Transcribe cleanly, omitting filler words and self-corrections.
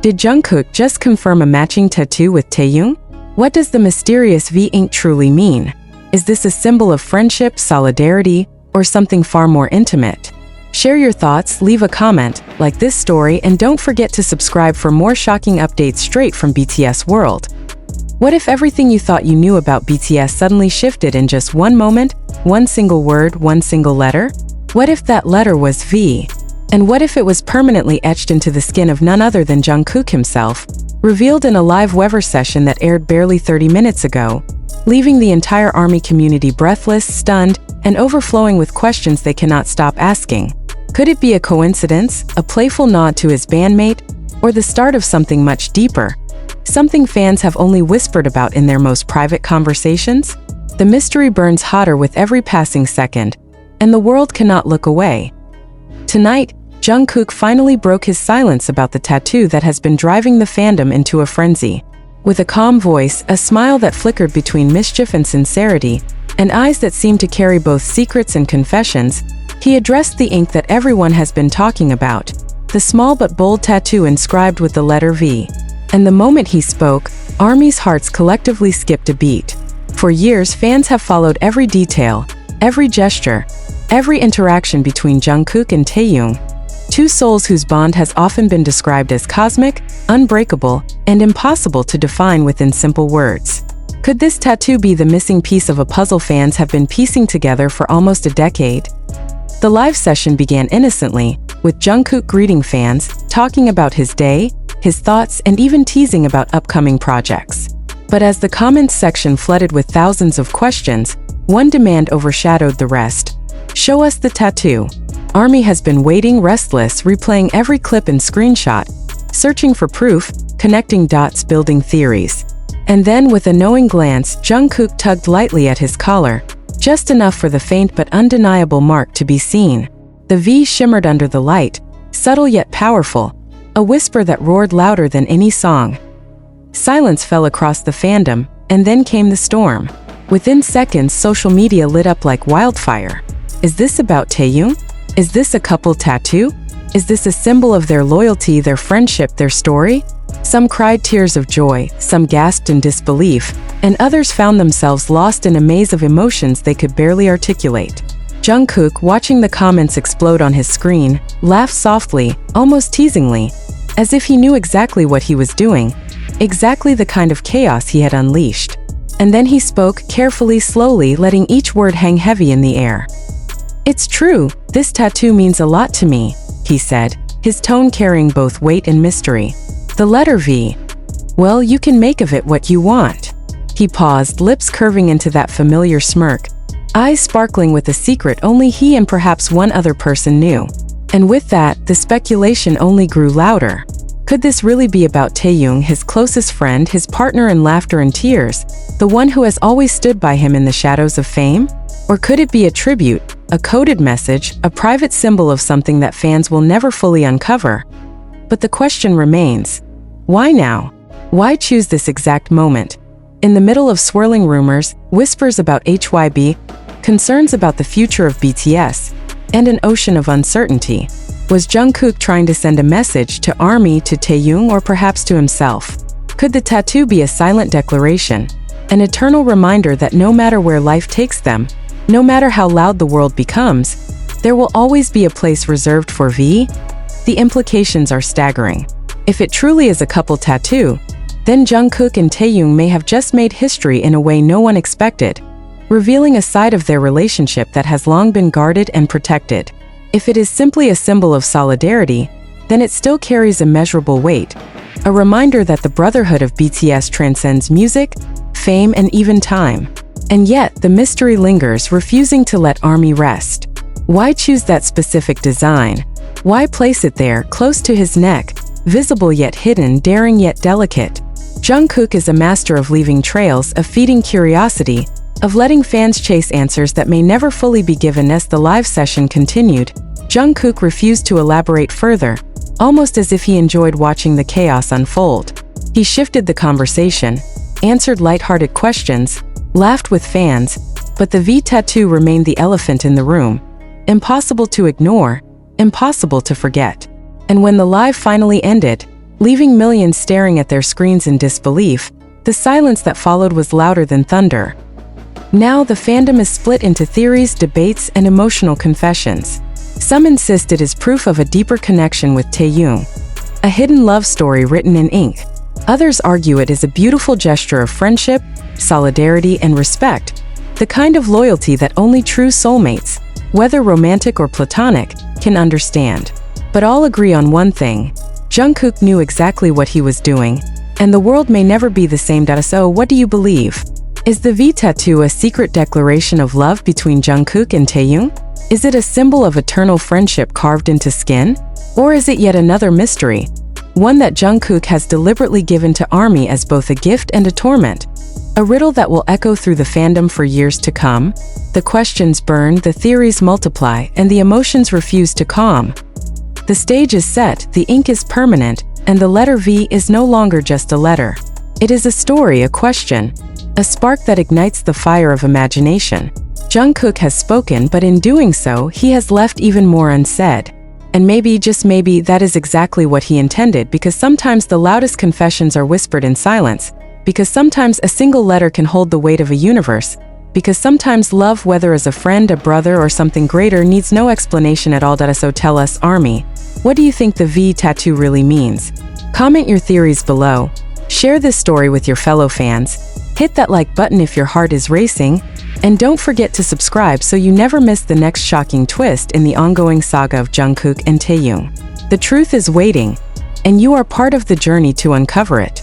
Did Jungkook just confirm a matching tattoo with Taehyung? What does the mysterious V ink truly mean? Is this a symbol of friendship, solidarity, or something far more intimate? Share your thoughts, leave a comment, like this story, and don't forget to subscribe for more shocking updates straight from BTS world. What if everything you thought you knew about BTS suddenly shifted in just one moment, one single word, one single letter? What if that letter was V? And what if it was permanently etched into the skin of none other than Jungkook himself, revealed in a live Wever session that aired barely 30 minutes ago, leaving the entire ARMY community breathless, stunned, and overflowing with questions they cannot stop asking? Could it be a coincidence, a playful nod to his bandmate, or the start of something much deeper? Something fans have only whispered about in their most private conversations? The mystery burns hotter with every passing second, and the world cannot look away. Tonight, Jungkook finally broke his silence about the tattoo that has been driving the fandom into a frenzy. With a calm voice, a smile that flickered between mischief and sincerity, and eyes that seemed to carry both secrets and confessions, he addressed the ink that everyone has been talking about, the small but bold tattoo inscribed with the letter V. And the moment he spoke, ARMY's hearts collectively skipped a beat. For years, fans have followed every detail, every gesture, every interaction between Jungkook and Taehyung, two souls whose bond has often been described as cosmic, unbreakable, and impossible to define within simple words. Could this tattoo be the missing piece of a puzzle fans have been piecing together for almost a decade? The live session began innocently, with Jungkook greeting fans, talking about his day, his thoughts, and even teasing about upcoming projects. But as the comments section flooded with thousands of questions, one demand overshadowed the rest. Show us the tattoo. ARMY has been waiting, restless, replaying every clip and screenshot, searching for proof, connecting dots, building theories. And then, with a knowing glance, Jungkook tugged lightly at his collar, just enough for the faint but undeniable mark to be seen. The V shimmered under the light, subtle yet powerful, a whisper that roared louder than any song. Silence fell across the fandom, and then came the storm. Within seconds, social media lit up like wildfire. Is this about Taehyung? Is this a couple tattoo? Is this a symbol of their loyalty, their friendship, their story? Some cried tears of joy, some gasped in disbelief, and others found themselves lost in a maze of emotions they could barely articulate. Jungkook, watching the comments explode on his screen, laughed softly, almost teasingly, as if he knew exactly what he was doing, exactly the kind of chaos he had unleashed. And then he spoke, carefully, slowly, letting each word hang heavy in the air. "It's true, this tattoo means a lot to me," he said, his tone carrying both weight and mystery. "The letter V. Well, you can make of it what you want." He paused, lips curving into that familiar smirk, eyes sparkling with a secret only he and perhaps one other person knew. And with that, the speculation only grew louder. Could this really be about Taehyung, his closest friend, his partner in laughter and tears, the one who has always stood by him in the shadows of fame? Or could it be a tribute, a coded message, a private symbol of something that fans will never fully uncover? But the question remains, why now? Why choose this exact moment? In the middle of swirling rumors, whispers about HYB, concerns about the future of BTS, and an ocean of uncertainty, was Jungkook trying to send a message to ARMY, to Taehyung, or perhaps to himself? Could the tattoo be a silent declaration, an eternal reminder that no matter where life takes them, no matter how loud the world becomes, there will always be a place reserved for V? The implications are staggering. If it truly is a couple tattoo, then Jungkook and Taehyung may have just made history in a way no one expected, revealing a side of their relationship that has long been guarded and protected. If it is simply a symbol of solidarity, then it still carries immeasurable weight, a reminder that the brotherhood of BTS transcends music, fame, and even time. And yet, the mystery lingers, refusing to let ARMY rest. Why choose that specific design? Why place it there, close to his neck, visible yet hidden, daring yet delicate? Jungkook is a master of leaving trails, of feeding curiosity, of letting fans chase answers that may never fully be given. As the live session continued, Jungkook refused to elaborate further, almost as if he enjoyed watching the chaos unfold. He shifted the conversation, answered lighthearted questions, laughed with fans, but the V tattoo remained the elephant in the room. Impossible to ignore, impossible to forget. And when the live finally ended, leaving millions staring at their screens in disbelief. The silence that followed was louder than thunder. Now, the fandom is split into theories, debates, and emotional confessions. Some insist it is proof of a deeper connection with Taehyung, a hidden love story written in ink. Others argue it is a beautiful gesture of friendship, solidarity, and respect, the kind of loyalty that only true soulmates, whether romantic or platonic, can understand. But all agree on one thing: Jungkook knew exactly what he was doing, and the world may never be the same. So, what do you believe? Is the V tattoo a secret declaration of love between Jungkook and Taehyung? Is it a symbol of eternal friendship carved into skin? Or is it yet another mystery, one that Jungkook has deliberately given to ARMY as both a gift and a torment? A riddle that will echo through the fandom for years to come. The questions burn, the theories multiply, and the emotions refuse to calm. The stage is set, the ink is permanent, and the letter V is no longer just a letter. It is a story, a question, a spark that ignites the fire of imagination. Jungkook has spoken, but in doing so, he has left even more unsaid. And maybe, just maybe, that is exactly what he intended, because sometimes the loudest confessions are whispered in silence, because sometimes a single letter can hold the weight of a universe, because sometimes love, whether as a friend, a brother, or something greater, needs no explanation at all. So tell us, ARMY, what do you think the V tattoo really means? Comment your theories below. Share this story with your fellow fans. Hit that like button if your heart is racing, and don't forget to subscribe so you never miss the next shocking twist in the ongoing saga of Jungkook and Taehyung. The truth is waiting, and you are part of the journey to uncover it.